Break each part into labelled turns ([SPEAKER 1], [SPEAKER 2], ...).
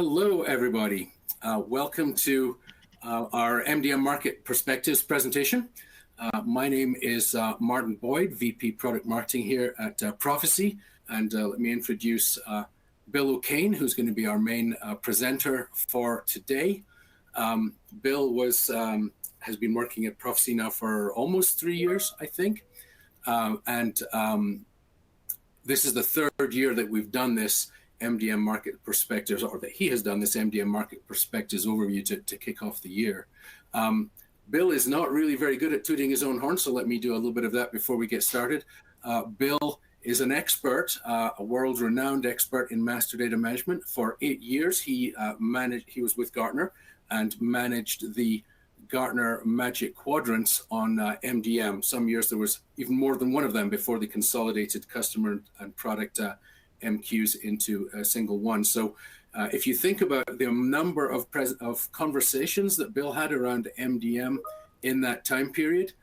[SPEAKER 1] Hello, everybody. Welcome to our MDM Market Perspectives presentation. My name is Martin Boyd, VP Product Marketing here at Prophecy. And let me introduce Bill O'Kane, who's going to be our main presenter for today. Bill has been working at Prophecy now for almost 3 years, I think. This is the third year that we've done this MDM Market Perspectives, or that he has done this MDM Market Perspectives overview to kick off the year. Bill is not really very good at tooting his own horn, so let me do a little bit of that before we get started. Bill is an expert, a world-renowned expert in master data management. For 8 years, he was with Gartner and managed the Gartner Magic Quadrants on MDM. Some years there was even more than one of them before they consolidated customer and product MQs into a single one. So if you think about the number of conversations that Bill had around MDM in that time period,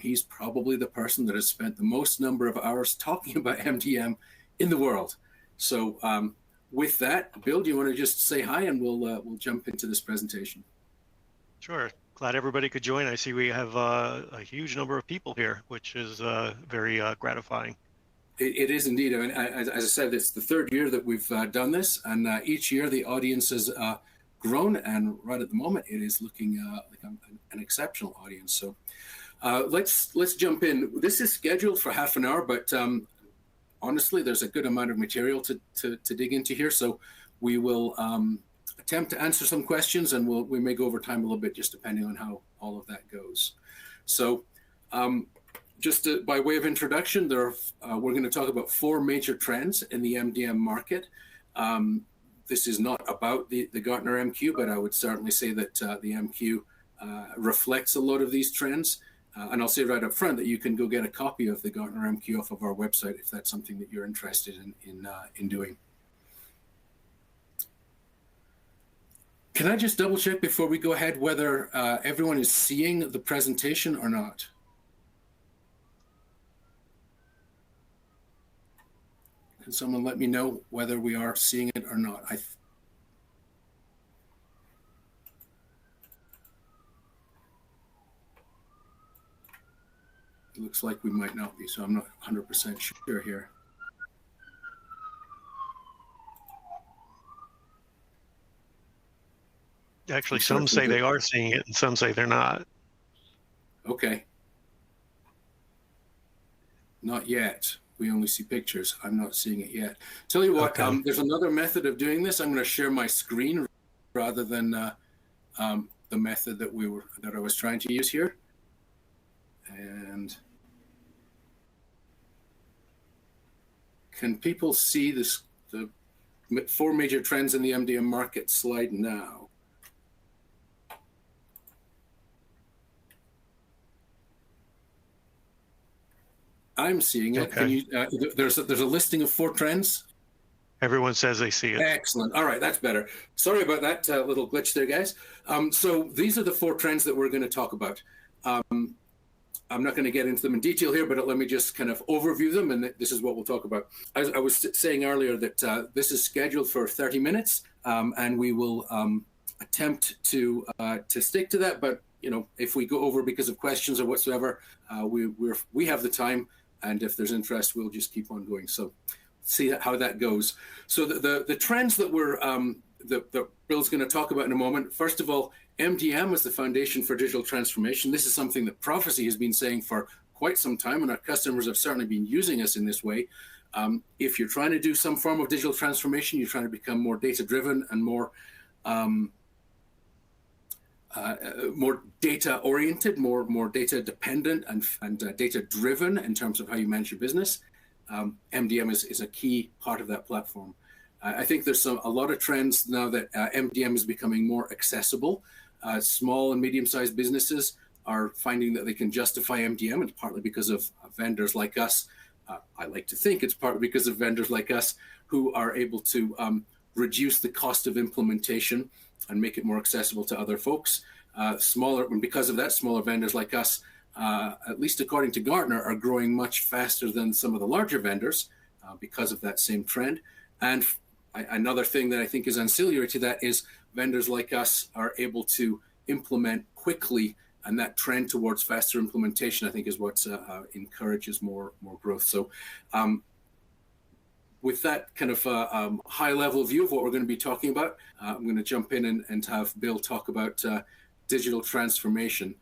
[SPEAKER 1] he's probably the person that has spent the most number of hours talking about MDM in the world. So with that, Bill, do you want to just say hi and we'll jump into this presentation?
[SPEAKER 2] Sure. Glad everybody could join. I see we have a huge number of people here, which is very gratifying.
[SPEAKER 1] It is indeed. I mean, as I said, it's the third year that we've done this, and each year the audience has grown, and right at the moment it is looking like an exceptional audience. So let's jump in. This is scheduled for half an hour, but honestly, there's a good amount of material to dig into here. So we will attempt to answer some questions, and we may go over time a little bit, just depending on how all of that goes. So. Just by way of introduction, we're going to talk about 4 major trends in the MDM market. This is not about the Gartner MQ, but I would certainly say that the MQ reflects a lot of these trends. And I'll say right up front that you can go get a copy of the Gartner MQ off of our website if that's something that you're interested in doing. Can I just double check before we go ahead whether everyone is seeing the presentation or not? Can someone let me know whether we are seeing it or not? It looks like we might not be, so I'm not 100% sure here.
[SPEAKER 2] Actually, some say they are seeing it and some say they're not.
[SPEAKER 1] Okay. Not yet. We only see pictures. I'm not seeing it yet. Tell you what, okay. There's another method of doing this. I'm going to share my screen rather than the method that I was trying to use here. And can people see the 4 major trends in the MDM market slide now? I'm seeing it.
[SPEAKER 2] Okay.
[SPEAKER 1] Can you, there's a listing of 4 trends.
[SPEAKER 2] Everyone says they see it.
[SPEAKER 1] Excellent. All right, that's better. Sorry about that little glitch there, guys. So these are the 4 trends that we're going to talk about. I'm not going to get into them in detail here, but let me just kind of overview them, and this is what we'll talk about. I was saying earlier that this is scheduled for 30 minutes, and we will attempt to stick to that. But you know, if we go over because of questions or whatsoever, we have the time. And if there's interest, we'll just keep on going. So see how that goes. So the trends that that Bill's going to talk about in a moment. First of all, MDM is the foundation for digital transformation. This is something that Prophecy has been saying for quite some time, and our customers have certainly been using us in this way. If you're trying to do some form of digital transformation, you're trying to become more data-driven and more data-oriented, more data-dependent and data-driven in terms of how you manage your business. MDM is a key part of that platform. I think there's a lot of trends now that MDM is becoming more accessible. Small and medium-sized businesses are finding that they can justify MDM, and partly because of vendors like us. I like to think it's partly because of vendors like us who are able to reduce the cost of implementation and make it more accessible to other folks. Because of that, smaller vendors like us, at least according to Gartner, are growing much faster than some of the larger vendors because of that same trend. And Another thing that I think is ancillary to that is vendors like us are able to implement quickly, and that trend towards faster implementation, I think, is what encourages more growth. So with that kind of high level view of what we're going to be talking about, I'm going to jump in and have Bill talk about digital transformation.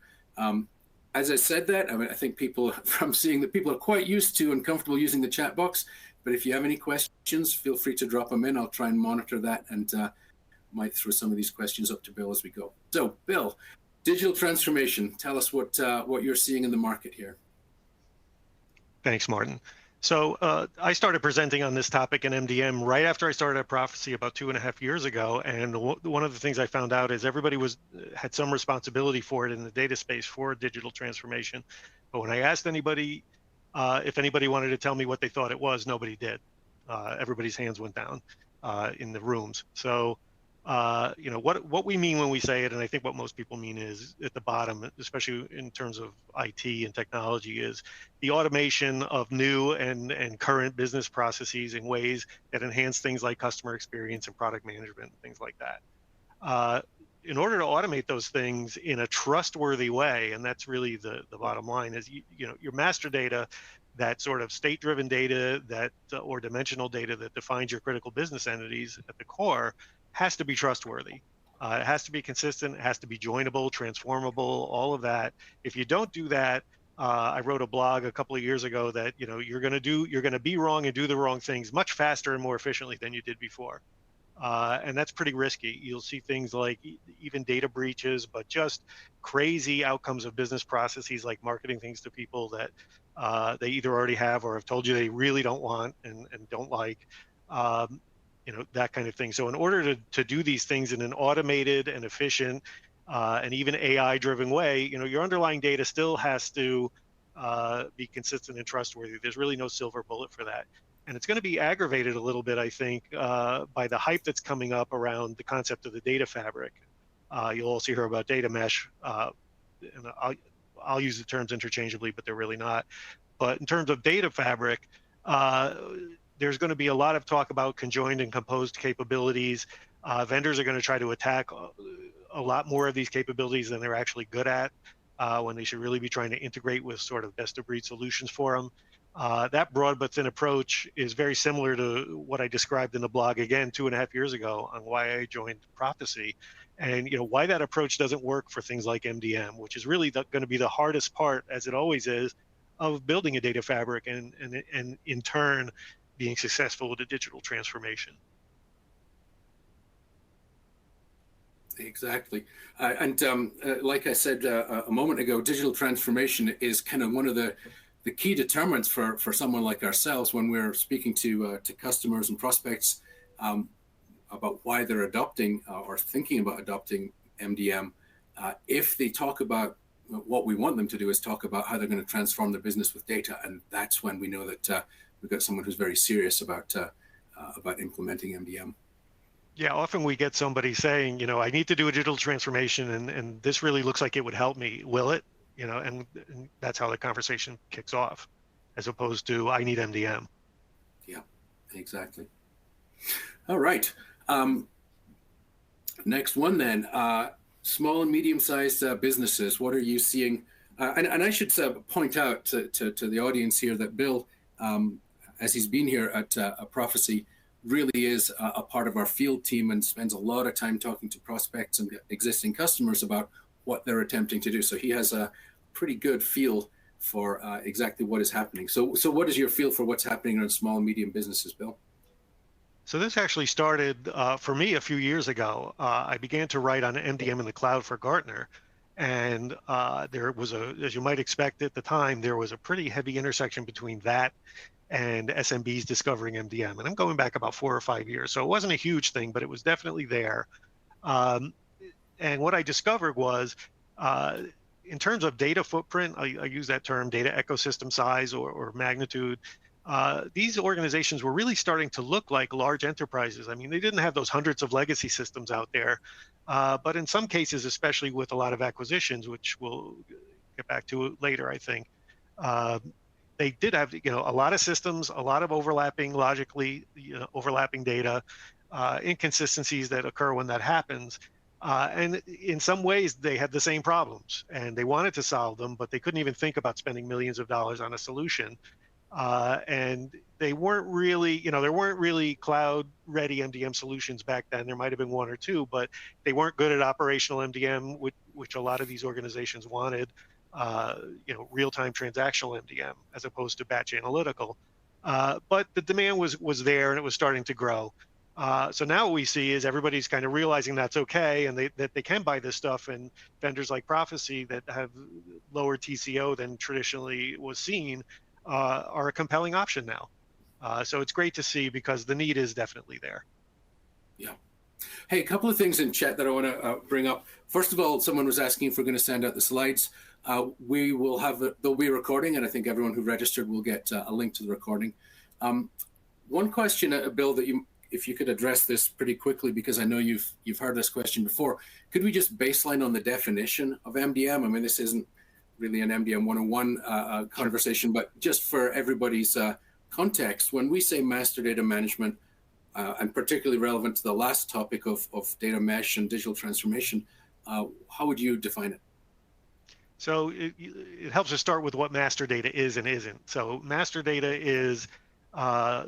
[SPEAKER 1] As I said that, I mean, I think people, I'm seeing that people are quite used to and comfortable using the chat box, but if you have any questions, feel free to drop them in. I'll try and monitor that and might throw some of these questions up to Bill as we go. So Bill, digital transformation, tell us what you're seeing in the market here.
[SPEAKER 2] Thanks, Martin. So I started presenting on this topic in MDM right after I started at Prophecy about 2.5 years ago. And one of the things I found out is everybody had some responsibility for it in the data space for digital transformation. But when I asked anybody if anybody wanted to tell me what they thought it was, nobody did. Everybody's hands went down in the rooms. So what we mean when we say it, and I think what most people mean is at the bottom, especially in terms of IT and technology, is the automation of new and current business processes in ways that enhance things like customer experience and product management and things like that. In order to automate those things in a trustworthy way, and that's really the bottom line, is your master data, that sort of state-driven data that or dimensional data that defines your critical business entities at the core, has to be trustworthy. It has to be consistent. It has to be joinable, transformable, all of that. If you don't do that, I wrote a blog a couple of years ago that you're going to be wrong and do the wrong things much faster and more efficiently than you did before. And that's pretty risky. You'll see things like even data breaches, but just crazy outcomes of business processes like marketing things to people that they either already have or have told you they really don't want and don't like. That kind of thing. So in order to do these things in an automated and efficient and even AI-driven way, your underlying data still has to be consistent and trustworthy. There's really no silver bullet for that. And it's going to be aggravated a little bit, I think, by the hype that's coming up around the concept of the data fabric. You'll also hear about data mesh, and I'll use the terms interchangeably, but they're really not. But in terms of data fabric, there's going to be a lot of talk about conjoined and composed capabilities. Vendors are going to try to attack a lot more of these capabilities than they're actually good at, when they should really be trying to integrate with sort of best-of-breed solutions for them. That broad but thin approach is very similar to what I described in the blog, again, 2.5 years ago on why I joined Prophecy, and why that approach doesn't work for things like MDM, which is really going to be the hardest part, as it always is, of building a data fabric and in turn, being successful with a digital transformation.
[SPEAKER 1] Exactly. And like I said a moment ago, digital transformation is kind of one of the key determinants for someone like ourselves when we're speaking to customers and prospects about why they're adopting or thinking about adopting MDM. If they talk about what we want them to do is talk about how they're going to transform their business with data, and that's when we know that we've got someone who's very serious about implementing MDM.
[SPEAKER 2] Yeah, often we get somebody saying, I need to do a digital transformation, and this really looks like it would help me. Will it? And that's how the conversation kicks off, as opposed to I need MDM.
[SPEAKER 1] Yeah, exactly. All right. Next one then. Small and medium-sized businesses. What are you seeing? And I should point out to the audience here that Bill, as he's been here at Prophecy, really is a part of our field team and spends a lot of time talking to prospects and existing customers about what they're attempting to do. So he has a pretty good feel for exactly what is happening. So what is your feel for what's happening in small and medium businesses, Bill?
[SPEAKER 2] So this actually started for me a few years ago. I began to write on MDM in the cloud for Gartner. And there was as you might expect at the time, there was a pretty heavy intersection between that and SMBs discovering MDM. And I'm going back about 4 or 5 years. So it wasn't a huge thing, but it was definitely there. And what I discovered was, in terms of data footprint, I use that term, data ecosystem size or magnitude, these organizations were really starting to look like large enterprises. I mean, they didn't have those hundreds of legacy systems out there, but in some cases, especially with a lot of acquisitions, which we'll get back to later, I think, they did have a lot of systems, a lot of overlapping, logically overlapping data, inconsistencies that occur when that happens. And in some ways, they had the same problems and they wanted to solve them, but they couldn't even think about spending millions of dollars on a solution. And they weren't really, there weren't really cloud ready MDM solutions back then. There might have been one or two, but they weren't good at operational MDM, which a lot of these organizations wanted, real-time transactional MDM as opposed to batch analytical. But the demand was there and it was starting to grow. So now what we see is everybody's kind of realizing that's okay and that they can buy this stuff, and vendors like Prophecy that have lower TCO than traditionally was seen are a compelling option now. So it's great to see because the need is definitely there.
[SPEAKER 1] Yeah. Hey, a couple of things in chat that I want to bring up. First of all, someone was asking if we're going to send out the slides. We will have, there'll be a recording, and I think everyone who registered will get a link to the recording. One question, Bill, that if you could address this pretty quickly, because I know you've heard this question before. Could we just baseline on the definition of MDM? I mean, this isn't really an MDM 101 conversation, but just for everybody's context, when we say master data management, and particularly relevant to the last topic of data mesh and digital transformation, how would you define it?
[SPEAKER 2] So it helps to start with what master data is and isn't. So master data is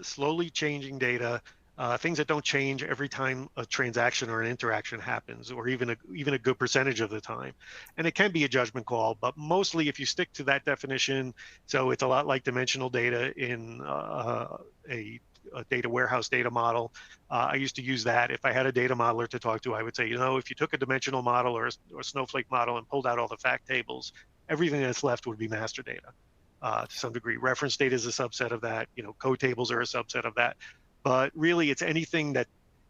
[SPEAKER 2] slowly changing data, things that don't change every time a transaction or an interaction happens, or even a good percentage of the time. And it can be a judgment call, but mostly if you stick to that definition, so it's a lot like dimensional data in a data warehouse data model. I used to use that. If I had a data modeler to talk to, I would say, if you took a dimensional model or a snowflake model and pulled out all the fact tables, everything that's left would be master data to some degree. Reference data is a subset of that. Code tables are a subset of that. But really, it's anything that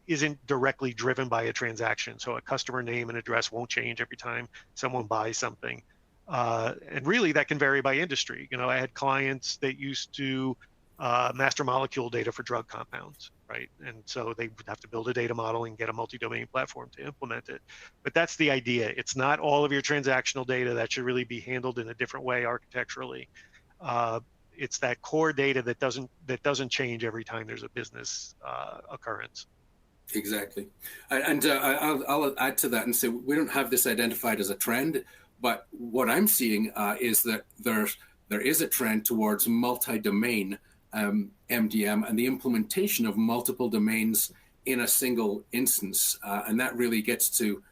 [SPEAKER 2] isn't directly driven by a transaction. So a customer name and address won't change every time someone buys something. And really, that can vary by industry. I had clients that used to master molecule data for drug compounds, right? And so they would have to build a data model and get a multi-domain platform to implement it. But that's the idea. It's not all of your transactional data. That should really be handled in a different way architecturally. It's that core data that doesn't change every time there's a business occurrence.
[SPEAKER 1] Exactly. And I'll add to that and say we don't have this identified as a trend, but what I'm seeing is that there is a trend towards multi-domain MDM and the implementation of multiple domains in a single instance. And that really gets to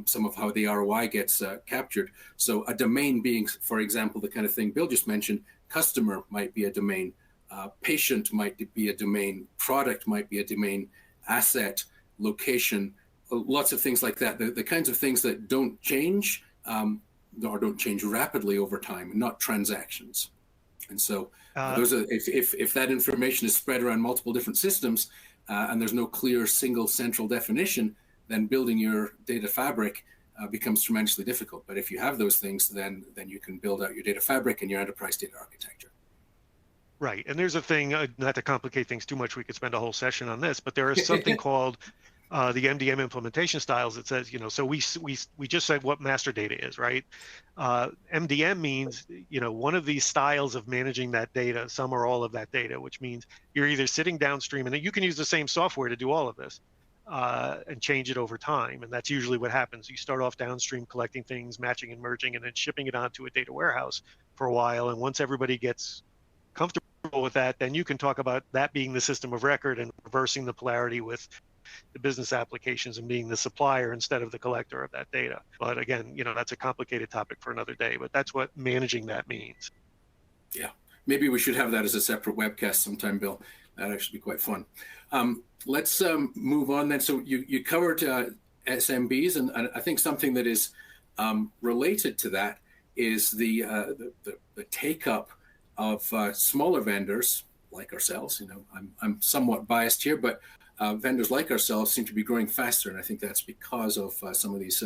[SPEAKER 1] some of how the ROI gets captured. So a domain being, for example, the kind of thing Bill just mentioned, customer might be a domain, patient might be a domain, product might be a domain, asset, location, lots of things like that. The kinds of things that don't change or don't change rapidly over time, not transactions. And so those are, if that information is spread around multiple different systems and there's no clear single central definition, then building your data fabric becomes tremendously difficult. But if you have those things, then you can build out your data fabric and your enterprise data architecture.
[SPEAKER 2] Right. And there's a thing, not to complicate things too much, we could spend a whole session on this, but there is something called the MDM implementation styles that says, so we just said what master data is, right? MDM means, one of these styles of managing that data, some or all of that data, which means you're either sitting downstream, and you can use the same software to do all of this and change it over time. And that's usually what happens. You start off downstream collecting things, matching and merging, and then shipping it onto a data warehouse for a while. And once everybody gets comfortable with that, then you can talk about that being the system of record and reversing the polarity with the business applications and being the supplier instead of the collector of that data. But again, that's a complicated topic for another day, but that's what managing that means.
[SPEAKER 1] Yeah, maybe we should have that as a separate webcast sometime, Bill. That'd actually be quite fun. Let's move on then. So you covered SMBs, and I think something that is related to that is the take-up of smaller vendors like ourselves. I'm somewhat biased here, but vendors like ourselves seem to be growing faster, and I think that's because of some of these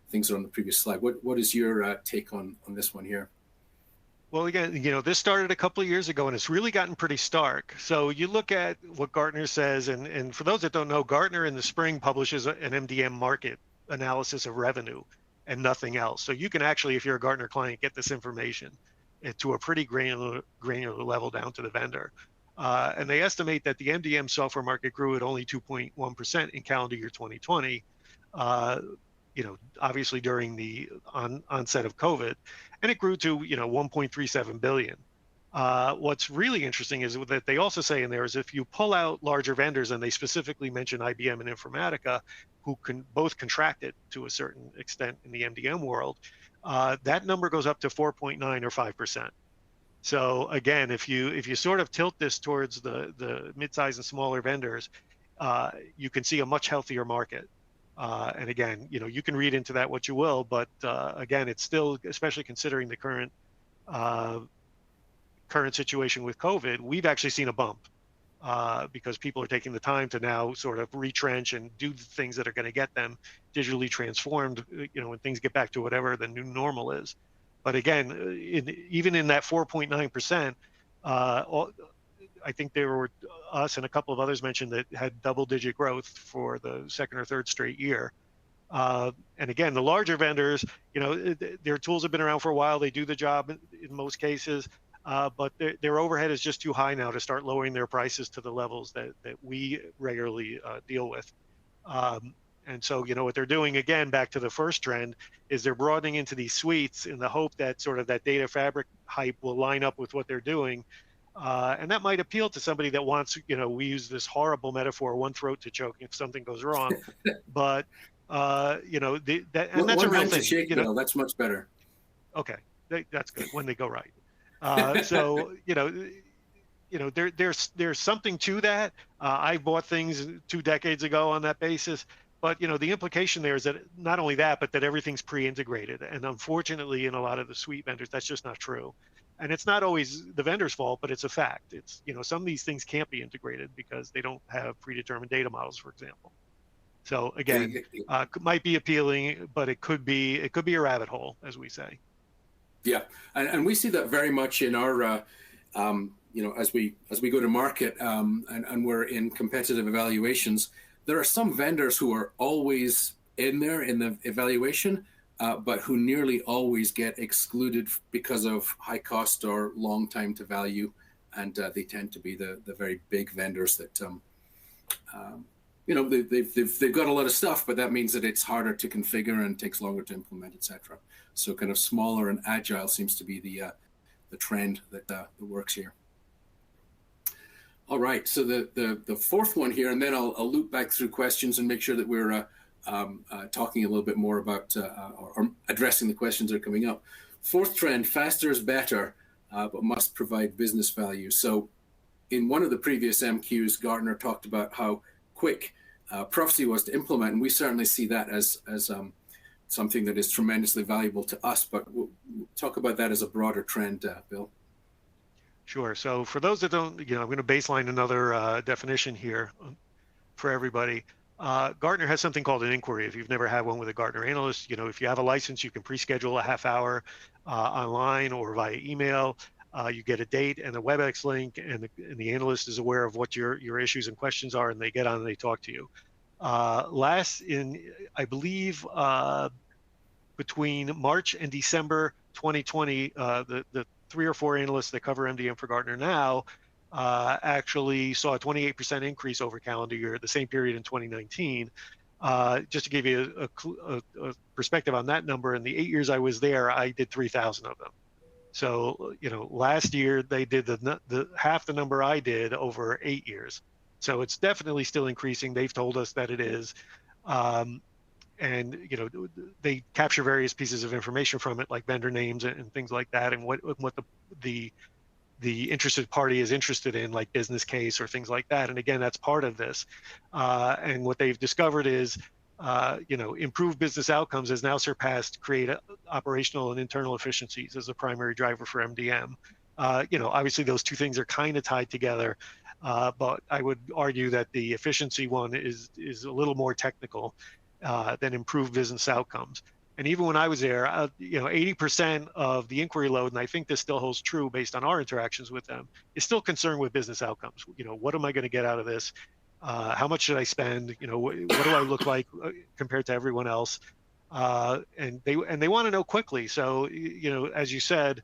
[SPEAKER 1] things that are on the previous slide. What is your take on this one here?
[SPEAKER 2] Well, again, this started a couple of years ago, and it's really gotten pretty stark. So you look at what Gartner says, and for those that don't know, Gartner in the spring publishes an MDM market analysis of revenue and nothing else. So you can actually, if you're a Gartner client, get this information to a pretty granular level down to the vendor. And they estimate that the MDM software market grew at only 2.1% in calendar year 2020. Obviously during the onset of COVID, and it grew to 1.37 billion. What's really interesting is that they also say in there is if you pull out larger vendors, and they specifically mention IBM and Informatica, who can both contracted to a certain extent in the MDM world, that number goes up to 4.9 or 5%. So again, if you sort of tilt this towards the mid-size and smaller vendors, you can see a much healthier market. And again, you can read into that what you will, but again, it's still, especially considering the current situation with COVID, we've actually seen a bump because people are taking the time to now sort of retrench and do the things that are going to get them digitally transformed, when things get back to whatever the new normal is. But again, even in that 4.9%, I think there were us and a couple of others mentioned that had double-digit growth for the second or third straight year. And again, the larger vendors, their tools have been around for a while. They do the job in most cases, but their overhead is just too high now to start lowering their prices to the levels that we regularly deal with. And so, what they're doing, again, back to the first trend, is they're broadening into these suites in the hope that sort of that data fabric hype will line up with what they're doing. And that might appeal to somebody that wants, we use this horrible metaphor, one throat to choke if something goes wrong. But, and that's a real thing.
[SPEAKER 1] Shake, that's much better.
[SPEAKER 2] Okay, that's good when they go right. So, there's something to that. I bought things 2 decades ago on that basis. But, the implication there is that not only that, but that everything's pre-integrated. And unfortunately, in a lot of the suite vendors, that's just not true. And it's not always the vendor's fault, but it's a fact. It's, some of these things can't be integrated because they don't have predetermined data models, for example. So again, might be appealing, but it could be a rabbit hole, as we say.
[SPEAKER 1] Yeah, and we see that very much in our, as we go to market and we're in competitive evaluations. There are some vendors who are always in there in the evaluation, but who nearly always get excluded because of high cost or long time to value, and they tend to be the very big vendors that, they've got a lot of stuff, but that means that it's harder to configure and takes longer to implement, etc. So kind of smaller and agile seems to be the trend that works here. All right, so the fourth one here, and then I'll loop back through questions and make sure that we're talking a little bit more about or addressing the questions that are coming up. Fourth trend, faster is better, but must provide business value. So in one of the previous MQs, Gartner talked about how quick Prophecy was to implement, and we certainly see that as something that is tremendously valuable to us, but we'll talk about that as a broader trend, Bill.
[SPEAKER 2] Sure. So for those that don't, I'm going to baseline another definition here for everybody. Gartner has something called an inquiry. If you've never had one with a Gartner analyst, if you have a license, you can pre-schedule a half hour online or via email. You get a date and a WebEx link, and the analyst is aware of what your issues and questions are, and they get on and they talk to you. I believe, between March and December 2020, the 3 or 4 analysts that cover MDM for Gartner now actually saw a 28% increase over calendar year, the same period in 2019. Just to give you a perspective on that number, in the 8 years I was there, I did 3,000 of them. So, last year they did the half the number I did over 8 years. So it's definitely still increasing. They've told us that it is. And, they capture various pieces of information from it, like vendor names and things like that, and what the interested party is interested in, like business case or things like that. And again, that's part of this. And what they've discovered is, improved business outcomes has now surpassed create operational and internal efficiencies as a primary driver for MDM. Obviously those two things are kind of tied together, but I would argue that the efficiency one is a little more technical than improved business outcomes. And even when I was there, 80% of the inquiry load, and I think this still holds true based on our interactions with them, is still concerned with business outcomes. What am I going to get out of this? How much should I spend? What do I look like compared to everyone else? And they want to know quickly. So, as you said,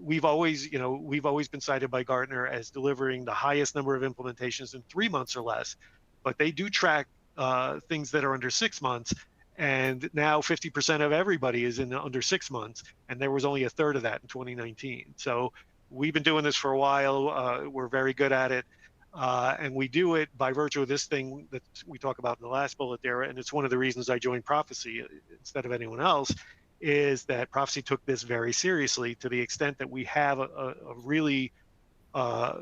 [SPEAKER 2] we've always, we've always been cited by Gartner as delivering the highest number of implementations in 3 months or less, but they do track things that are under 6 months. And now 50% of everybody is in under 6 months, and there was only a third of that in 2019. So we've been doing this for a while. We're very good at it. And we do it by virtue of this thing that we talk about in the last bullet there. And it's one of the reasons I joined Prophecy instead of anyone else, is that Prophecy took this very seriously to the extent that we have a really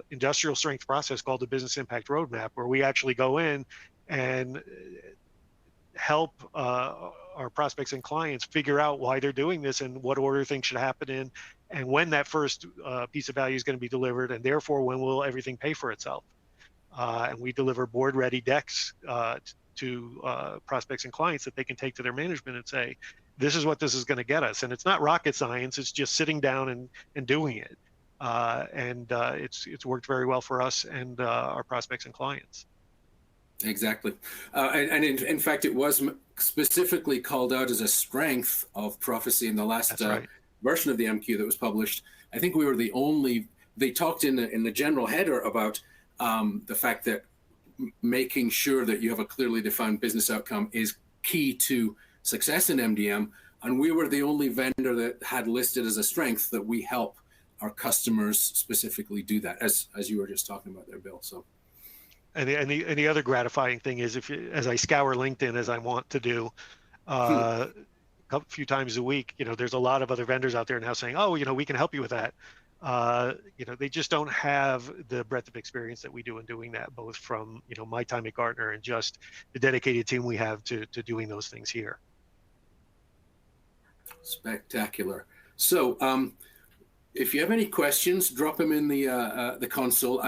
[SPEAKER 2] industrial strength process called the Business Impact Roadmap, where we actually go in and help our prospects and clients figure out why they're doing this and what order things should happen in, and when that first piece of value is going to be delivered, and therefore when will everything pay for itself. And we deliver board-ready decks to prospects and clients that they can take to their management and say, this is what this is going to get us. And it's not rocket science. It's just sitting down and doing it. It's worked very well for us and our prospects and clients.
[SPEAKER 1] Exactly. And in fact, it was specifically called out as a strength of Prophecy in the last version of the MQ that was published. I think we were the only, they talked in the general header about the fact that making sure that you have a clearly defined business outcome is key to success in MDM. And we were the only vendor that had listed as a strength that we help our customers specifically do that, as you were just talking about there, Bill. So.
[SPEAKER 2] And the other gratifying thing is, as I scour LinkedIn as I want to do, a few times a week, there's a lot of other vendors out there now saying, oh, we can help you with that. They just don't have the breadth of experience that we do in doing that, both from my time at Gartner and just the dedicated team we have to doing those things here.
[SPEAKER 1] Spectacular. So if you have any questions, drop them in the console.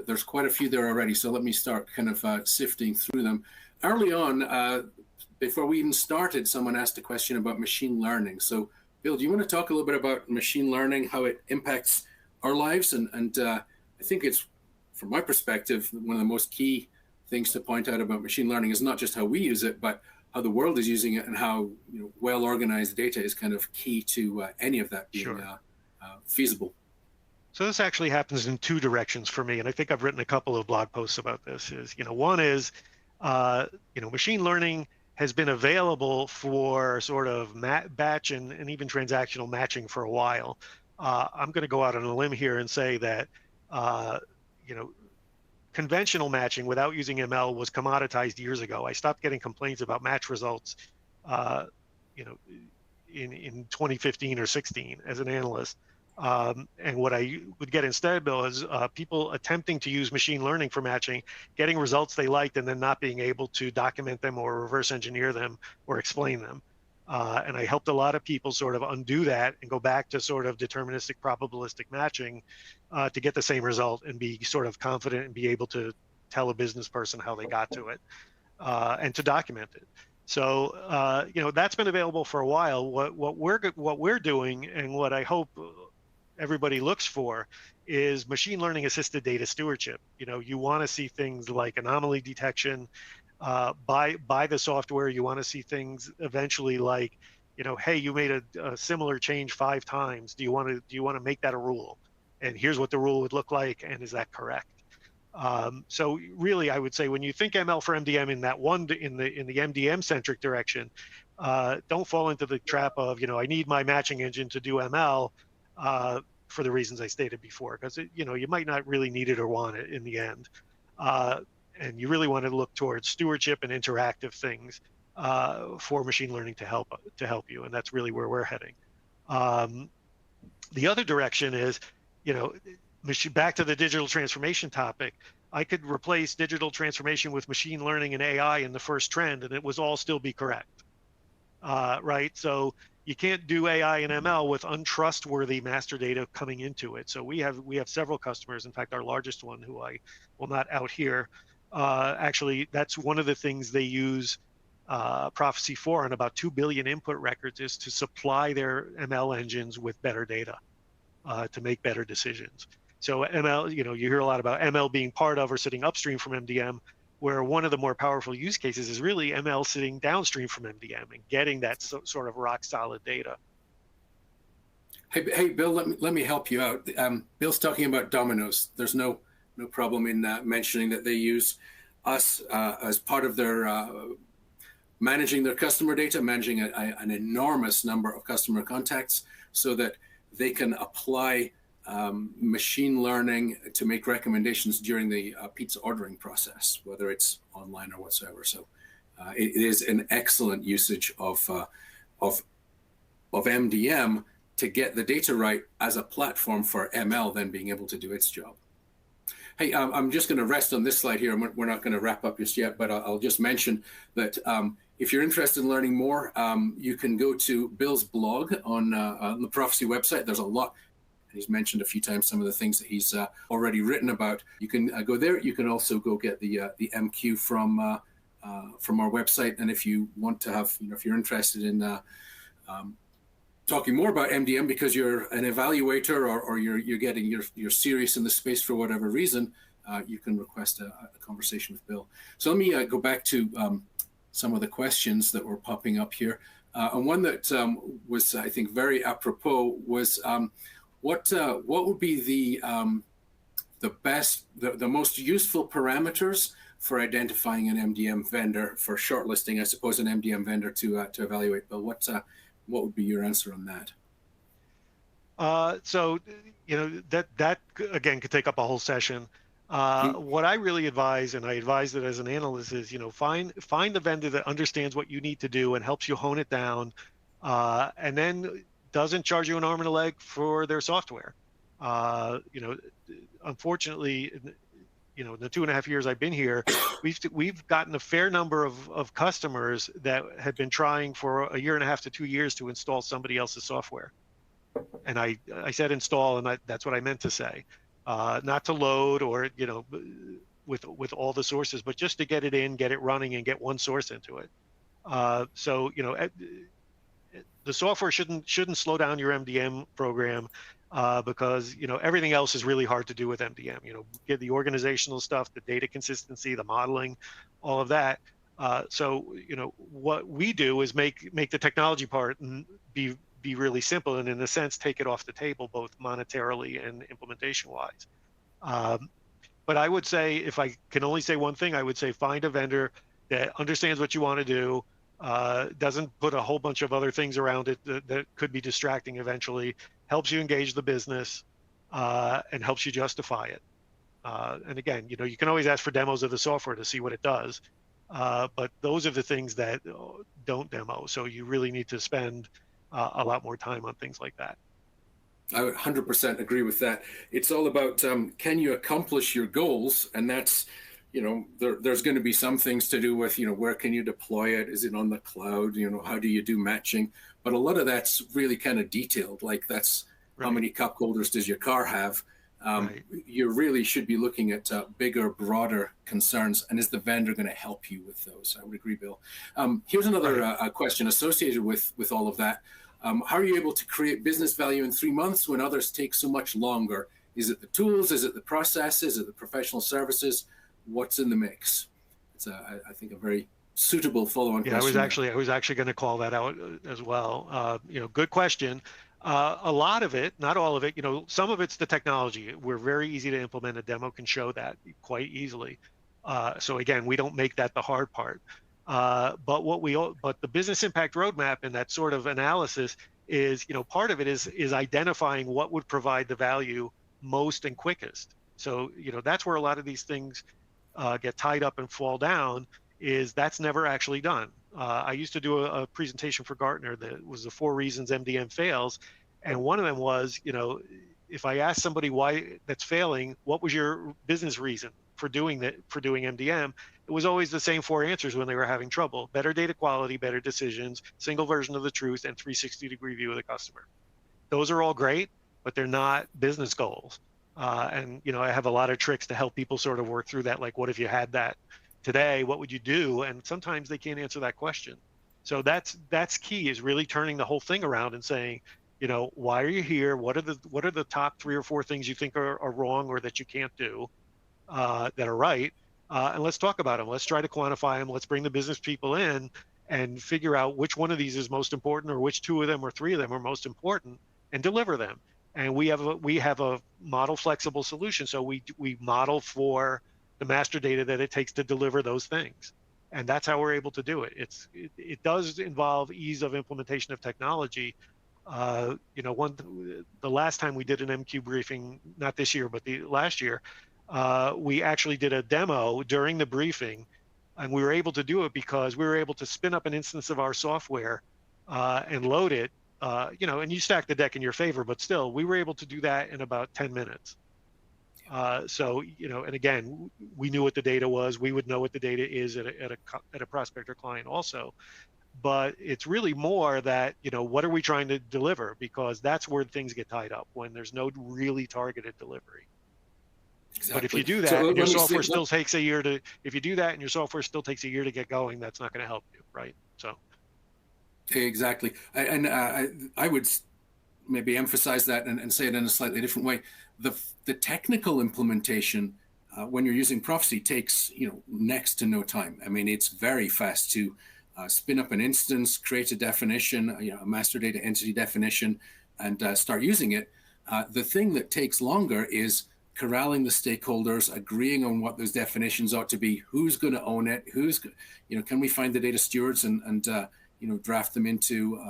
[SPEAKER 1] There's quite a few there already, so let me start kind of sifting through them. Early on, before we even started, someone asked a question about machine learning. So Bill, do you want to talk a little bit about machine learning, how it impacts our lives? And I think it's, from my perspective, one of the most key things to point out about machine learning is not just how we use it, but how the world is using it, and how well-organized data is kind of key to any of that being feasible.
[SPEAKER 2] So this actually happens in two directions for me, and I think I've written a couple of blog posts about this. One is, machine learning has been available for sort of batch and even transactional matching for a while. I'm going to go out on a limb here and say that, conventional matching without using ML was commoditized years ago. I stopped getting complaints about match results, in 2015 or 16 as an analyst. And what I would get instead, Bill, is people attempting to use machine learning for matching, getting results they liked, and then not being able to document them or reverse engineer them or explain them. And I helped a lot of people sort of undo that and go back to sort of deterministic probabilistic matching to get the same result and be sort of confident and be able to tell a business person how they got to it and to document it. So, that's been available for a while. What we're doing, and what I hope everybody looks for, is machine learning assisted data stewardship. You want to see things like anomaly detection by the software. You want to see things eventually like, hey, you made a similar change 5 times. Do you want to make that a rule? And here's what the rule would look like, and is that correct? So really, I would say when you think ML for MDM in that in the MDM centric direction, don't fall into the trap of I need my matching engine to do ML for the reasons I stated before, because you might not really need it or want it in the end, and you really want to look towards stewardship and interactive things for machine learning to help you, and that's really where we're heading. The other direction is back to the digital transformation topic. I could replace digital transformation with machine learning and AI in the first trend, and it was all still be correct, right? So you can't do AI and ML with untrustworthy master data coming into it. So we have several customers. In fact, our largest one, who I will not out here, actually, that's one of the things they use Prophecy for, and about 2 billion input records, is to supply their ML engines with better data to make better decisions. So ML, you hear a lot about ML being part of or sitting upstream from MDM, where one of the more powerful use cases is really ML sitting downstream from MDM and getting that sort of rock solid data.
[SPEAKER 1] Hey, Bill, let me help you out. Bill's talking about Domino's. There's no problem in mentioning that they use us as part of their managing their customer data, managing an enormous number of customer contacts, so that they can apply machine learning to make recommendations during the pizza ordering process, whether it's online or whatsoever. So it is an excellent usage of MDM to get the data right as a platform for ML then being able to do its job. Hey, I'm just going to rest on this slide here. We're not going to wrap up just yet, but I'll just mention that if you're interested in learning more, you can go to Bill's blog on the Prophecy website. There's a lot. He's mentioned a few times some of the things that he's already written about. You can go there. You can also go get the MQ from our website. And if you want to have, if you're interested in talking more about MDM because you're an evaluator or you're serious in the space for whatever reason, you can request a conversation with Bill. So let me go back to some of the questions that were popping up here. And one that was, I think, very apropos was what would be the most useful parameters for identifying an MDM vendor, for shortlisting, I suppose, an MDM vendor to evaluate? Bill, what would be your answer on that?
[SPEAKER 2] So, that again could take up a whole session. What I really advise, and I advise it as an analyst, is find the vendor that understands what you need to do and helps you hone it down, and then doesn't charge you an arm and a leg for their software. Unfortunately, in the 2.5 years I've been here, we've gotten a fair number of customers that had been trying for 1.5 to 2 years to install somebody else's software. And I said install, and that's what I meant to say, not to load or with all the sources, but just to get it in, get it running, and get one source into it. So the software shouldn't slow down your MDM program. Because everything else is really hard to do with MDM. Get the organizational stuff, the data consistency, the modeling, all of that. So what we do is make the technology part be really simple, and in a sense take it off the table, both monetarily and implementation wise. But I would say, if I can only say one thing, I would say find a vendor that understands what you want to do, doesn't put a whole bunch of other things around it that could be distracting eventually, helps you engage the business, and helps you justify it. And again, you can always ask for demos of the software to see what it does, but those are the things that don't demo. So you really need to spend a lot more time on things like that.
[SPEAKER 1] I would 100% agree with that. It's all about can you accomplish your goals, and that's there's going to be some things to do with where can you deploy it? Is it on the cloud? How do you do matching? But a lot of that's really kind of detailed. Like that's right. How many cup holders does your car have? Right. You really should be looking at bigger, broader concerns, and is the vendor going to help you with those? I would agree, Bill. Here's another question associated with all of that. How are you able to create business value in 3 months when others take so much longer? Is it the tools? Is it the processes? Is it the professional services? What's in the mix? It's I think a very suitable follow-on question.
[SPEAKER 2] I was actually going to call that out as well. Good question. A lot of it, not all of it, some of it's the technology. We're very easy to implement. A demo can show that quite easily. So again, we don't make that the hard part. But the business impact roadmap and that sort of analysis is, part of it is identifying what would provide the value most and quickest. So, that's where a lot of these things get tied up and fall down, is that's never actually done. I used to do a presentation for Gartner that was the 4 reasons MDM fails. And one of them was, if I asked somebody why that's failing, what was your business reason for doing MDM? It was always the same 4 answers when they were having trouble: better data quality, better decisions, single version of the truth, and 360-degree view of the customer. Those are all great, but they're not business goals. And I have a lot of tricks to help people sort of work through that. Like, what if you had that today? What would you do? And sometimes they can't answer that question. So that's key, is really turning the whole thing around and saying, why are you here? What are the top 3 or 4 things you think are wrong or that you can't do that are right? And let's talk about them. Let's try to quantify them. Let's bring the business people in and figure out which one of these is most important, or which 2 of them or 3 of them are most important, and deliver them. And we have a model flexible solution. So we model for the master data that it takes to deliver those things. And that's how we're able to do it. It does involve ease of implementation of technology. The last time we did an MQ briefing, not this year, but the last year, we actually did a demo during the briefing, and we were able to do it because we were able to spin up an instance of our software and load it. And you stack the deck in your favor, but still, we were able to do that in about 10 minutes. And again, we knew what the data was. We would know what the data is at a prospect or client also. But it's really more that, what are we trying to deliver? Because that's where things get tied up, when there's no really targeted delivery. Exactly. But if you do that, and your software still takes a year to, get going, that's not going to help you, right? So.
[SPEAKER 1] Exactly. I would maybe emphasize that and say it in a slightly different way. The technical implementation, when you're using Prophecy, takes next to no time. I mean, it's very fast to spin up an instance, create a definition, a master data entity definition, and start using it. The thing that takes longer is corralling the stakeholders, agreeing on what those definitions ought to be, who's going to own it, can we find the data stewards and draft them into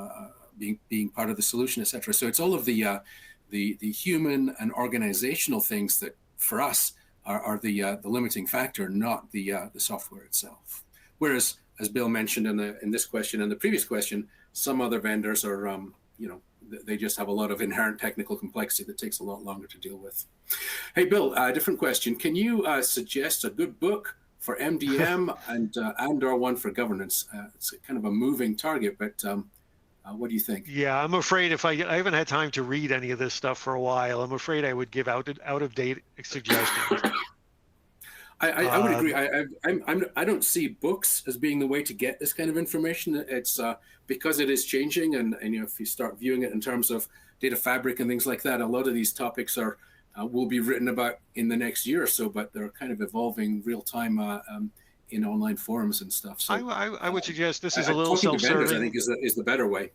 [SPEAKER 1] being part of the solution, et cetera. So it's all of the human and organizational things that for us are the limiting factor, not the software itself. Whereas, as Bill mentioned in this question and the previous question, some other vendors are, they just have a lot of inherent technical complexity that takes a lot longer to deal with. Hey, Bill, different question. Can you suggest a good book for MDM and/or one for governance? It's kind of a moving target, but what do you think?
[SPEAKER 2] Yeah, I'm afraid if I haven't had time to read any of this stuff for a while, I'm afraid I would give out of date suggestions.
[SPEAKER 1] I would agree. I don't see books as being the way to get this kind of information. It's because it is changing, and if you start viewing it in terms of data fabric and things like that, a lot of these topics will be written about in the next year or so, but they're kind of evolving real time in online forums and stuff. So
[SPEAKER 2] I would suggest this is a little self-serving.
[SPEAKER 1] I think is the better way.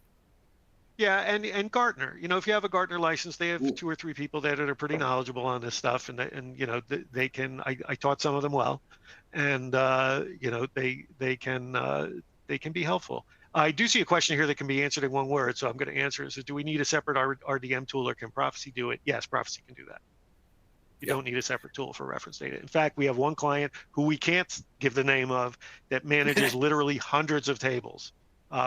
[SPEAKER 2] Yeah, and Gartner. If you have a Gartner license, they have 2 or 3 people that are pretty knowledgeable on this stuff, and they can. I taught some of them well, and they can be helpful. I do see a question here that can be answered in one word, so I'm going to answer it. So, do we need a separate RDM tool, or can Prophecy do it? Yes, Prophecy can do that. You don't need a separate tool for reference data. In fact, we have one client who we can't give the name of that manages literally hundreds of tables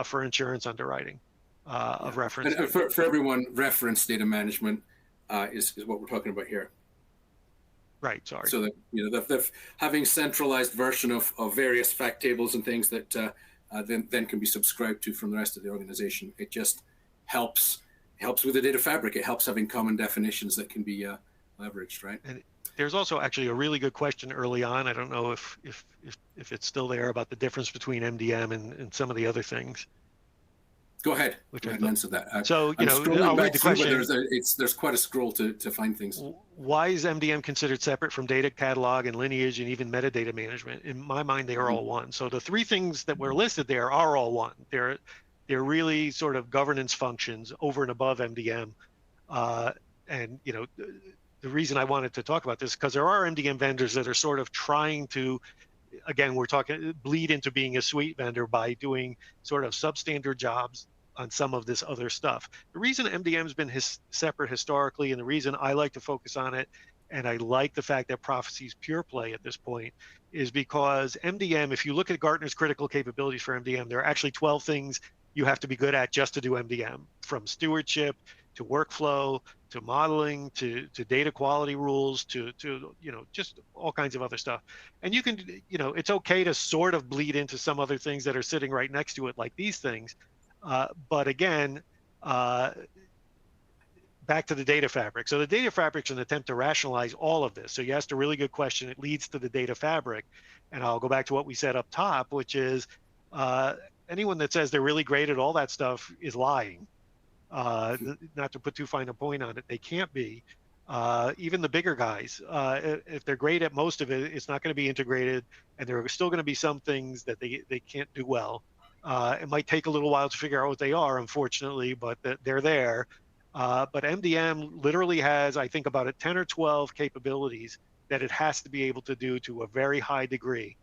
[SPEAKER 2] for insurance underwriting. Of reference.
[SPEAKER 1] And for everyone, reference data management is what we're talking about here.
[SPEAKER 2] Right. Sorry.
[SPEAKER 1] So that the having centralized version of various fact tables and things that then can be subscribed to from the rest of the organization. It just helps with the data fabric. It helps having common definitions that can be leveraged, right?
[SPEAKER 2] And there's also actually a really good question early on. I don't know if it's still there, about the difference between MDM and some of the other things.
[SPEAKER 1] Go ahead. And answer that.
[SPEAKER 2] So, I'll read the question.
[SPEAKER 1] There's quite a scroll to find things.
[SPEAKER 2] Why is MDM considered separate from data catalog and lineage and even metadata management? In my mind, they are all one. So the 3 things that were listed there are all one. They're really sort of governance functions over and above MDM. And the reason I wanted to talk about this is because there are MDM vendors that are sort of trying to, again, we're talking bleed into being a suite vendor by doing sort of substandard jobs on some of this other stuff. The reason MDM's been separate historically, and the reason I like to focus on it, and I like the fact that Prophecy's pure play at this point, is because MDM, if you look at Gartner's critical capabilities for MDM, there are actually 12 things you have to be good at just to do MDM, from stewardship to workflow to modeling to data quality rules to just all kinds of other stuff. And you can, it's okay to sort of bleed into some other things that are sitting right next to it, like these things. But again, back to the data fabric. So the data fabric is an attempt to rationalize all of this. So you asked a really good question. It leads to the data fabric. And I'll go back to what we said up top, which is anyone that says they're really great at all that stuff is lying. Not to put too fine a point on it, they can't be. Even the bigger guys, if they're great at most of it, it's not going to be integrated, and there are still going to be some things that they can't do well. It might take a little while to figure out what they are, unfortunately, but they're there. But MDM literally has, I think, about 10 or 12 capabilities that it has to be able to do to a very high degree.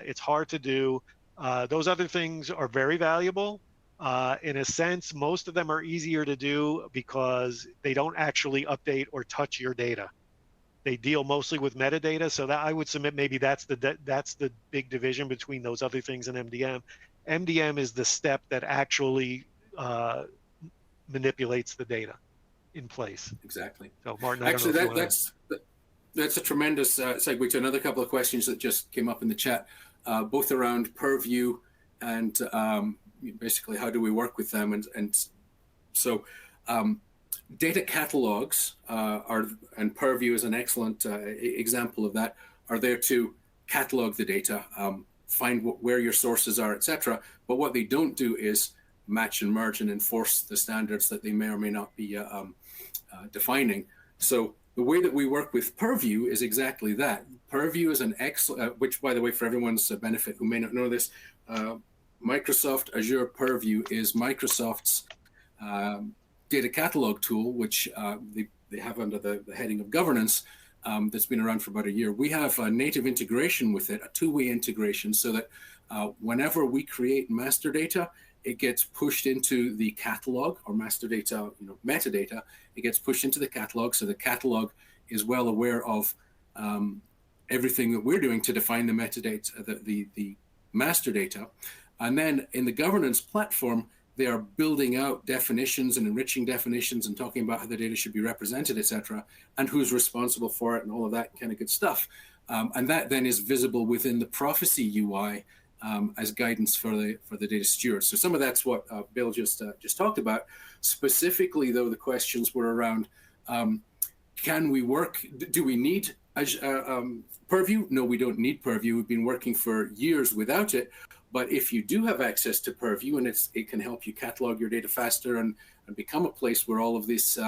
[SPEAKER 2] It's hard to do. Those other things are very valuable. In a sense, most of them are easier to do because they don't actually update or touch your data. They deal mostly with metadata, so that I would submit maybe that's the big division between those other things and MDM. MDM is the step that actually manipulates the data in place.
[SPEAKER 1] Exactly.
[SPEAKER 2] So, Martin, I don't know
[SPEAKER 1] Actually,
[SPEAKER 2] if you want
[SPEAKER 1] that's a tremendous segue to another couple of questions that just came up in the chat, both around Purview and basically how do we work with them. And so data catalogs and Purview is an excellent example of that, are there to catalog the data, find where your sources are, etc. But what they don't do is match and merge and enforce the standards that they may or may not be defining. So the way that we work with Purview is exactly that. Purview is an excellent, which by the way, for everyone's benefit who may not know this, Microsoft Azure Purview is Microsoft's data catalog tool, which they have under the heading of governance, that's been around for about a year. We have a native integration with it, a two-way integration, so that whenever we create master data, it gets pushed into the catalog, or master data, metadata. It gets pushed into the catalog, so the catalog is well aware of everything that we're doing to define the metadata, the master data. And then in the governance platform, they are building out definitions and enriching definitions and talking about how the data should be represented, etc., and who's responsible for it and all of that kind of good stuff. And that then is visible within the Prophecy UI as guidance for the data stewards. So some of that's what Bill just talked about. Specifically, though, the questions were around: can we work? Do we need Purview? No, we don't need Purview. We've been working for years without it. But if you do have access to Purview, and it can help you catalog your data faster and become a place where all of this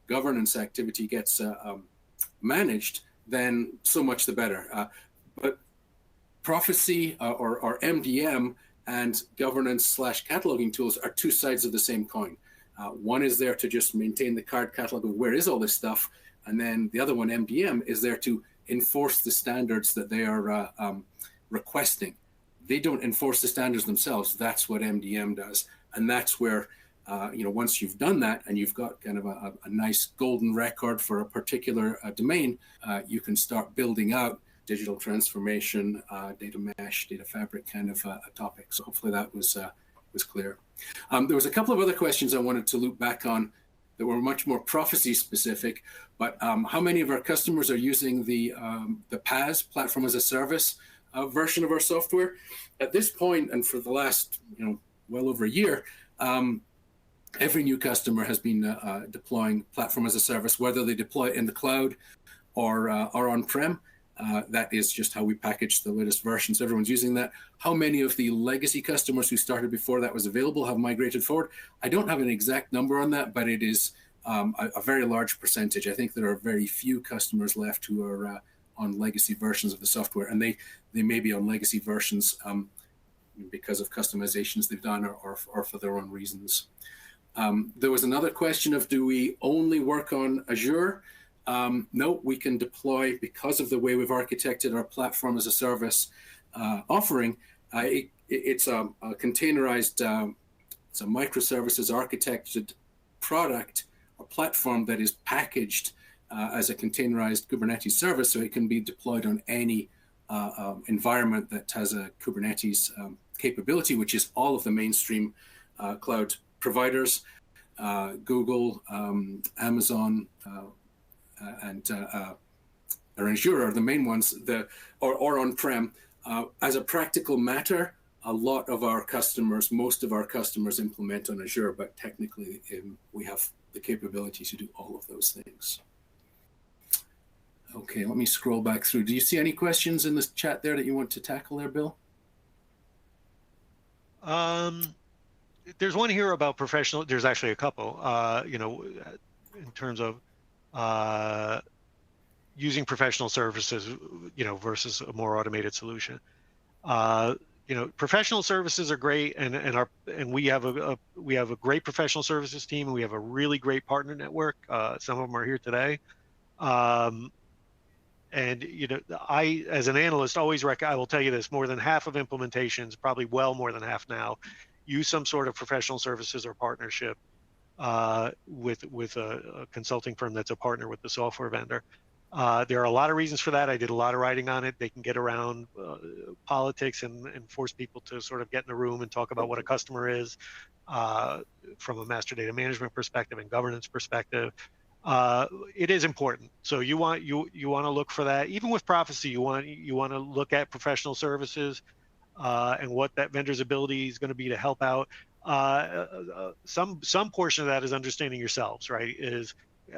[SPEAKER 1] governance activity gets managed, then so much the better. But Prophecy or MDM and governance/cataloging tools are two sides of the same coin. One is there to just maintain the card catalog of where is all this stuff, and then the other one, MDM, is there to enforce the standards that they are requesting. They don't enforce the standards themselves. That's what MDM does, and that's where once you've done that and you've got kind of a nice golden record for a particular domain, you can start building out digital transformation, data mesh, data fabric kind of topics. So hopefully that was clear. There was a couple of other questions I wanted to loop back on that were much more prophecy specific, but how many of our customers are using the PaaS, Platform as a Service, version of our software? At this point, and for the last well over a year, every new customer has been deploying Platform as a Service, whether they deploy it in the cloud or on-prem. That is just how we package the latest versions. Everyone's using that. How many of the legacy customers who started before that was available have migrated forward? I don't have an exact number on that, but it is a very large percentage. I think there are very few customers left who are on legacy versions of the software, and they may be on legacy versions because of customizations they've done or for their own reasons. There was another question of, do we only work on Azure? No, we can deploy, because of the way we've architected our Platform as a Service offering. It's a containerized, it's a microservices architected product or platform that is packaged as a containerized Kubernetes service, so it can be deployed on any environment that has a Kubernetes capability, which is all of the mainstream cloud providers, Google, Amazon, and or Azure are the main ones, or on-prem. As a practical matter, a lot of our customers, most of our customers implement on Azure, but technically we have the capability to do all of those things. Okay, let me scroll back through. Do you see any questions in this chat there that you want to tackle there, Bill?
[SPEAKER 2] There's one here about professional. There's actually a couple, in terms of using professional services, versus a more automated solution. professional services are great, and we have a great professional services team, and we have a really great partner network. Some of them are here today. Um, and I, as an analyst, I will tell you this: more than half of implementations, probably well more than half now, use some sort of professional services or partnership with a consulting firm that's a partner with the software vendor. There are a lot of reasons for that. I did a lot of writing on it. They can get around politics and force people to sort of get in a room and talk about what a customer is from a master data management perspective and governance perspective. It is important. So you want to look for that. Even with Prophecy, you want to look at professional services and what that vendor's ability is going to be to help out. Some portion of that is understanding yourselves, right? Is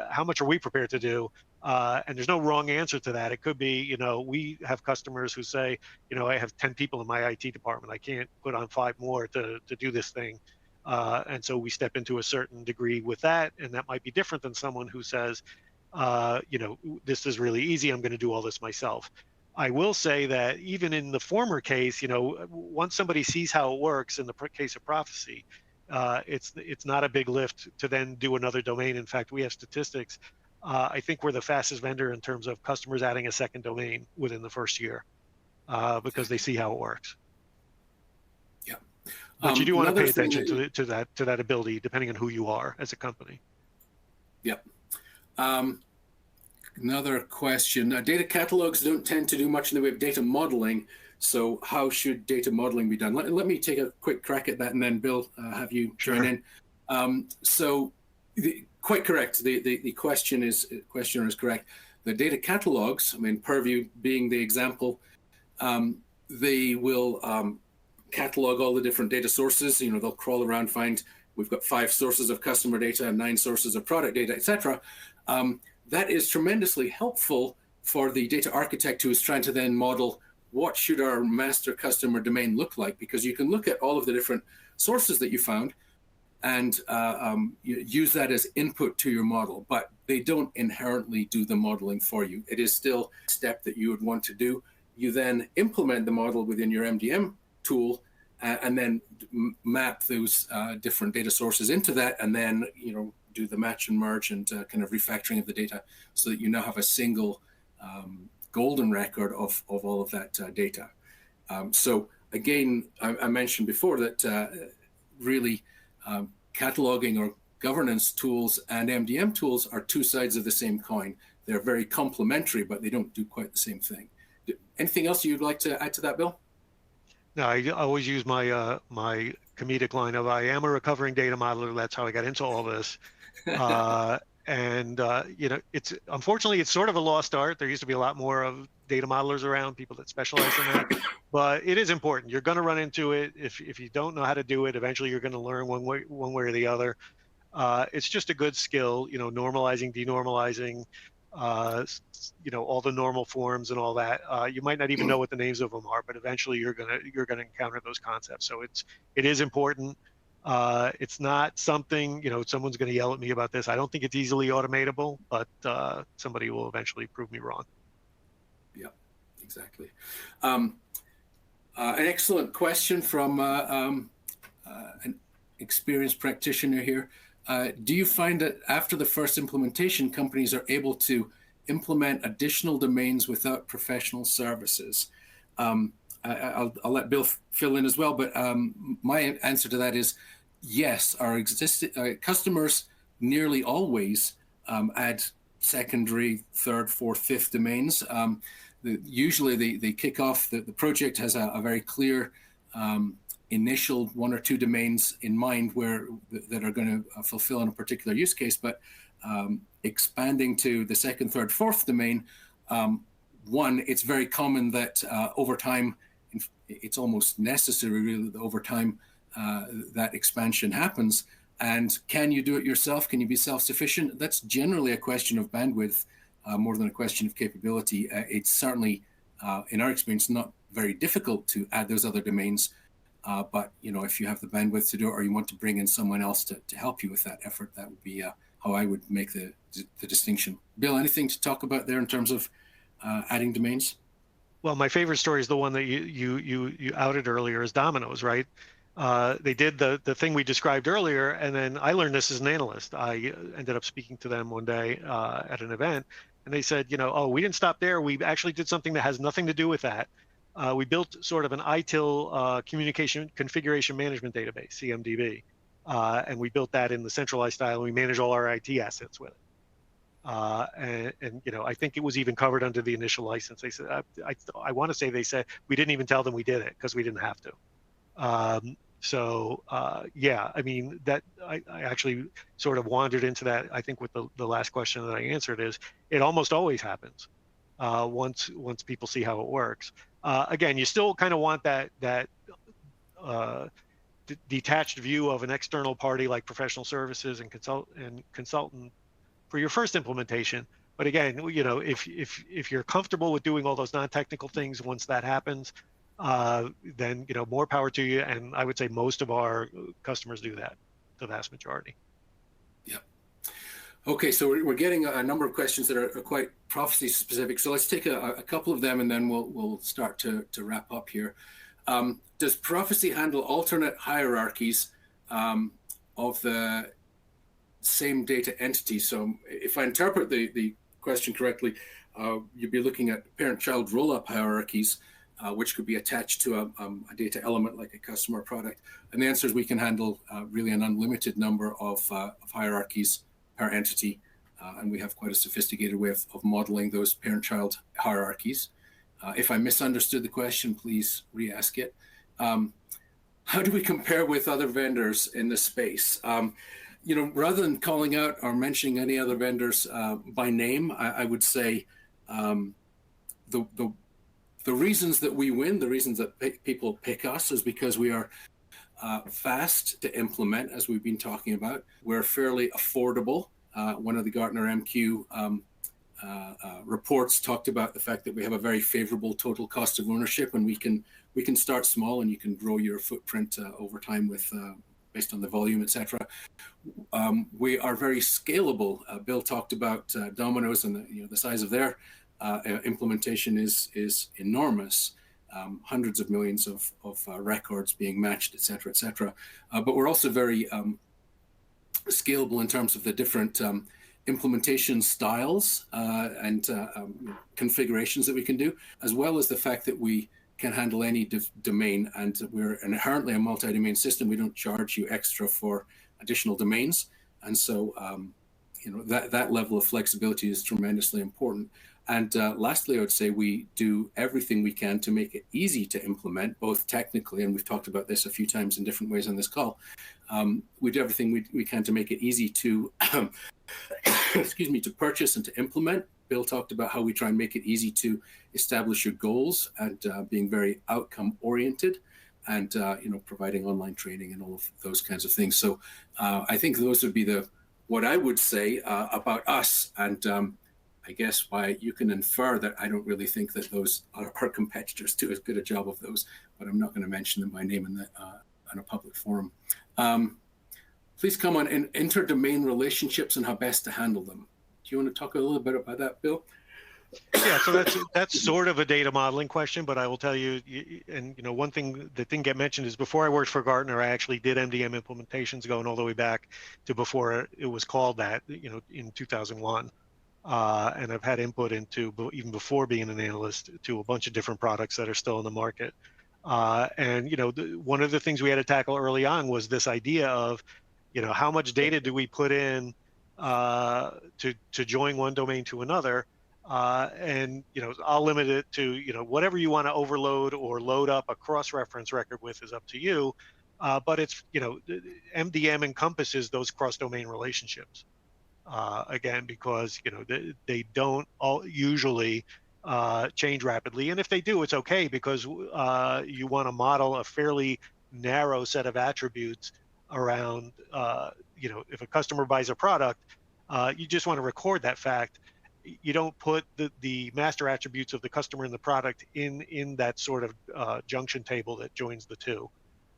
[SPEAKER 2] how much are we prepared to do? And there's no wrong answer to that. It could be, we have customers who say, I have 10 people in my IT department. I can't put on 5 more to do this thing. And so we step into a certain degree with that. And that might be different than someone who says, this is really easy. I'm going to do all this myself. I will say that even in the former case, once somebody sees how it works, in the case of Prophecy, it's not a big lift to then do another domain. In fact, we have statistics. I think we're the fastest vendor in terms of customers adding a second domain within the first year because they see how it works.
[SPEAKER 1] Yeah,
[SPEAKER 2] but you do want to pay attention to that ability, depending on who you are as a company.
[SPEAKER 1] Yep. Another question. Data catalogs don't tend to do much in the way of data modeling. So how should data modeling be done? Let me take a quick crack at that, and then Bill, have you join in. Quite correct. The questioner is correct. The data catalogs, I mean, Purview being the example, they will catalog all the different data sources. They'll crawl around, find we've got 5 sources of customer data and 9 sources of product data, etc. That is tremendously helpful for the data architect who is trying to then model what should our master customer domain look like, because you can look at all of the different sources that you found and use that as input to your model, but they don't inherently do the modeling for you. It is still a step that you would want to do. You then implement the model within your MDM tool and then map those different data sources into that, and then do the match and merge and kind of refactoring of the data so that you now have a single golden record of all of that data. So again, I mentioned before that really cataloging or governance tools and MDM tools are 2 sides of the same coin. They're very complementary, but they don't do quite the same thing. Anything else you'd like to add to that, Bill? No,
[SPEAKER 2] I always use my my comedic line of I am a recovering data modeler. That's how I got into all this. It's unfortunately it's sort of a lost art. There used to be a lot more of data modelers around, people that specialize in that, but it is important. You're going to run into it. If you don't know how to do it, eventually you're going to learn one way or the other. It's just a good skill, normalizing, denormalizing, all the normal forms and all that. You might not even know what the names of them are, but eventually you're gonna encounter those concepts. So it is important. It's not something, someone's going to yell at me about this. I don't think it's easily automatable, but somebody will eventually prove me wrong.
[SPEAKER 1] Yeah, exactly. An excellent question from an experienced practitioner here. Do you find that after the first implementation, companies are able to implement additional domains without professional services? I'll let Bill fill in as well, but my answer to that is yes. Our existing customers nearly always add secondary, third, fourth, fifth domains. Usually they kick off, the project has a very clear initial 1 or 2 domains in mind that are going to fulfill in a particular use case, but expanding to the second, third, fourth domain, it's very common that over time, it's almost necessary really that over time that expansion happens. And can you do it yourself? Can you be self-sufficient? That's generally a question of bandwidth more than a question of capability. It's certainly, in our experience, not very difficult to add those other domains. But if you have the bandwidth to do it, or you want to bring in someone else to help you with that effort, that would be how I would make the distinction. Bill, anything to talk about there in terms of adding domains?
[SPEAKER 2] Well, my favorite story is the one that you outed earlier as Domino's, right? They did the thing we described earlier, and then I learned this as an analyst. I ended up speaking to them one day at an event, and they said, oh, we didn't stop there. We actually did something that has nothing to do with that. We built sort of an ITIL communication configuration management database, CMDB, and we built that in the centralized style, and we manage all our IT assets with it. And I think it was even covered under the initial license. They said, I want to say they said we didn't even tell them we did it because we didn't have to. Yeah, I mean that I actually sort of wandered into that. I think with the last question that I answered is it almost always happens once people see how it works. Again, you still kind of want that detached view of an external party like professional services and consultant for your first implementation. But again, if you're comfortable with doing all those non-technical things once that happens, then more power to you. And I would say most of our customers do that, the vast majority.
[SPEAKER 1] Yeah. Okay, so we're getting a number of questions that are quite prophecy specific. So let's take a couple of them, and then we'll start to wrap up here. Does prophecy handle alternate hierarchies of the same data entity? So if I interpret the question correctly, you'd be looking at parent-child roll-up hierarchies, which could be attached to a data element like a customer product. And the answer is we can handle really an unlimited number of hierarchies per entity. And we have quite a sophisticated way of modeling those parent-child hierarchies. If I misunderstood the question, please re-ask it. How do we compare with other vendors in this space? Rather than calling out or mentioning any other vendors by name, I would say the reasons that we win, the reasons that people pick us is because we are fast to implement, as we've been talking about. We're fairly affordable. One of the Gartner MQ reports talked about the fact that we have a very favorable total cost of ownership, and we can start small and you can grow your footprint over time with based on the volume, etc. We are very scalable. Bill talked about Domino's and the size of their implementation is enormous. Hundreds of millions of records being matched, etc., etc. But we're also very scalable in terms of the different implementation styles and configurations that we can do, as well as the fact that we can handle any domain, and we're inherently a multi-domain system. We don't charge you extra for additional domains, and so that level of flexibility is tremendously important. And lastly, I would say we do everything we can to make it easy to implement, both technically, and we've talked about this a few times in different ways on this call. We do everything we can to make it easy to, excuse me, to purchase and to implement. Bill talked about how we try and make it easy to establish your goals and being very outcome oriented, and providing online training and all of those kinds of things. So I think those would be what I would say about us, and I guess why you can infer that I don't really think that those our competitors do as good a job of those, but I'm not going to mention them by name in a public forum. Please come on inter-domain relationships and how best to handle them. Do you want to talk a little bit about that, Bill?
[SPEAKER 2] Yeah, so that's sort of a data modeling question, but I will tell you, and one thing that didn't get mentioned is before I worked for Gartner, I actually did MDM implementations going all the way back to before it was called that, in 2001. And I've had input into, even before being an analyst, to a bunch of different products that are still in the market. And one of the things we had to tackle early on was this idea of, how much data do we put in to join one domain to another, and I'll limit it to whatever you want to overload or load up a cross-reference record with is up to you, but it's MDM encompasses those cross-domain relationships, again, because they don't all usually change rapidly, and if they do, it's okay, because you want to model a fairly narrow set of attributes around if a customer buys a product, you just want to record that fact. You don't put the master attributes of the customer and the product in that sort of junction table that joins the two.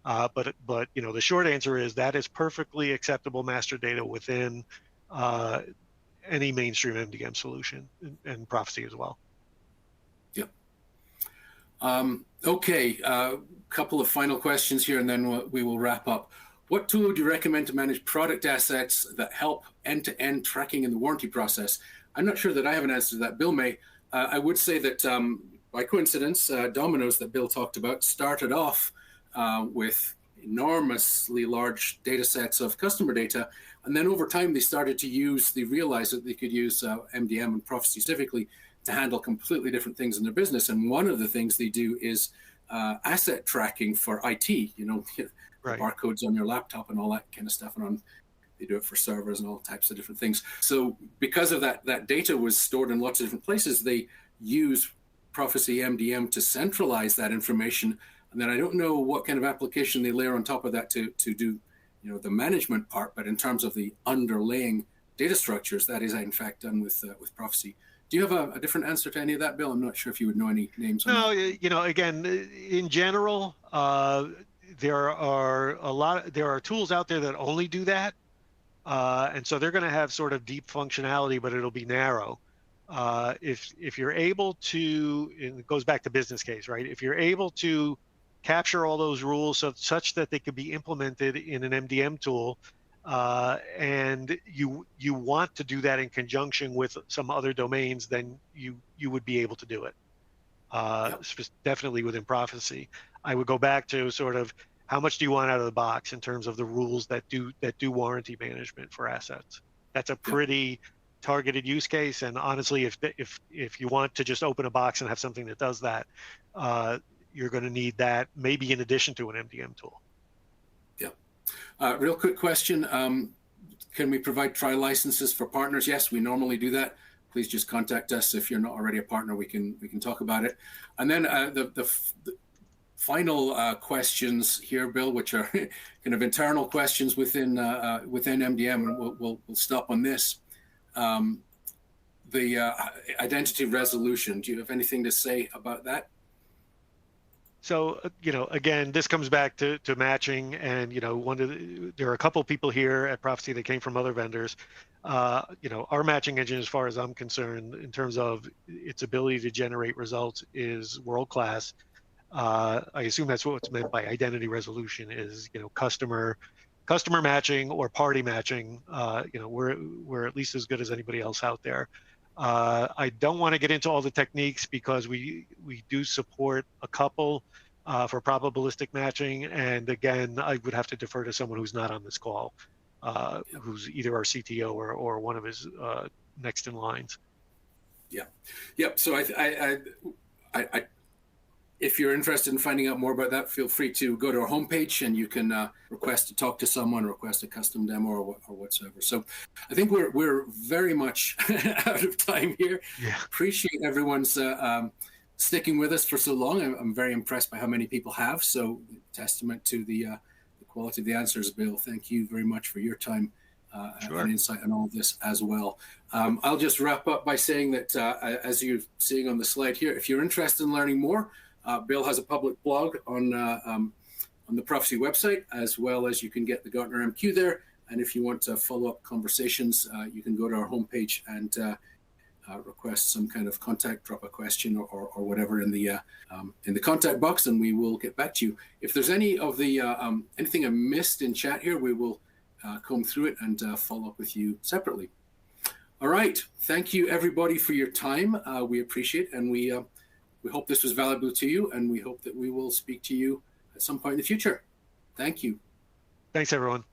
[SPEAKER 2] But the short answer is that is perfectly acceptable master data within any mainstream MDM solution, and Prophecy as well.
[SPEAKER 1] Yep. Okay, couple of final questions here, and then we will wrap up. What tool would you recommend to manage product assets that help end-to-end tracking in the warranty process? I'm not sure that I have an answer to that. Bill may. I would say that by coincidence, Domino's that Bill talked about started off with enormously large data sets of customer data. And then over time, they realized that they could use MDM and Prophecy specifically to handle completely different things in their business. And one of the things they do is asset tracking for IT, the
[SPEAKER 2] Right.
[SPEAKER 1] barcodes on your laptop and all that kind of stuff. And they do it for servers and all types of different things. So because of that data was stored in lots of different places, they use Prophecy MDM to centralize that information. And then I don't know what kind of application they layer on top of that to do, the management part. But in terms of the underlying data structures, that is in fact done with Prophecy. Do you have a different answer to any of that, Bill? I'm not sure if you would know any names on
[SPEAKER 2] No,
[SPEAKER 1] that.
[SPEAKER 2] again, in general, there are tools out there that only do that. And so they're going to have sort of deep functionality, but it'll be narrow. If you're able to, and it goes back to business case, right? If you're able to capture all those rules such that they could be implemented in an MDM tool, and you want to do that in conjunction with some other domains, then you would be able to do it.
[SPEAKER 1] Yep.
[SPEAKER 2] Definitely within Prophecy. I would go back to sort of how much do you want out of the box in terms of the rules that do warranty management for assets. That's a
[SPEAKER 1] Yep.
[SPEAKER 2] pretty targeted use case. And honestly, if you want to just open a box and have something that does that, you're going to need that maybe in addition to an MDM tool.
[SPEAKER 1] Yep. Real quick question. Can we provide trial licenses for partners? Yes, we normally do that. Please just contact us if you're not already a partner. We can talk about it. And then the final questions here, Bill, which are kind of internal questions within MDM, and we'll stop on this. The identity resolution. Do you have anything to say about that?
[SPEAKER 2] So, again, this comes back to matching, and there are a couple people here at Prophecy that came from other vendors. Our matching engine, as far as I'm concerned, in terms of its ability to generate results, is world class. I assume that's what's meant by identity resolution is customer matching or party matching. We're at least as good as anybody else out there. I don't want to get into all the techniques because we do support a couple for probabilistic matching, and again, I would have to defer to someone who's not on this call, who's either our CTO or one of his next in lines.
[SPEAKER 1] Yeah, yep. So I if you're interested in finding out more about that, feel free to go to our homepage and you can request to talk to someone, request a custom demo or whatsoever. So I think we're very much out of time here.
[SPEAKER 2] Yeah.
[SPEAKER 1] Appreciate everyone's sticking with us for so long. I'm very impressed by how many people have. So testament to the quality of the answers, Bill. Thank you very much for your time
[SPEAKER 2] Sure.
[SPEAKER 1] and insight on all of this as well. I'll just wrap up by saying that as you're seeing on the slide here, if you're interested in learning more, Bill has a public blog on the Prophecy website, as well as you can get the Gartner MQ there. And if you want to follow up conversations, you can go to our homepage and request some kind of contact, drop a question or whatever in the contact box, and we will get back to you. If there's any of the anything I missed in chat here, we will comb through it and follow up with you separately. All right. Thank you, everybody, for your time. We appreciate it, and we hope this was valuable to you, and we hope that we will speak to you at some point in the future. Thank you.
[SPEAKER 2] Thanks, everyone.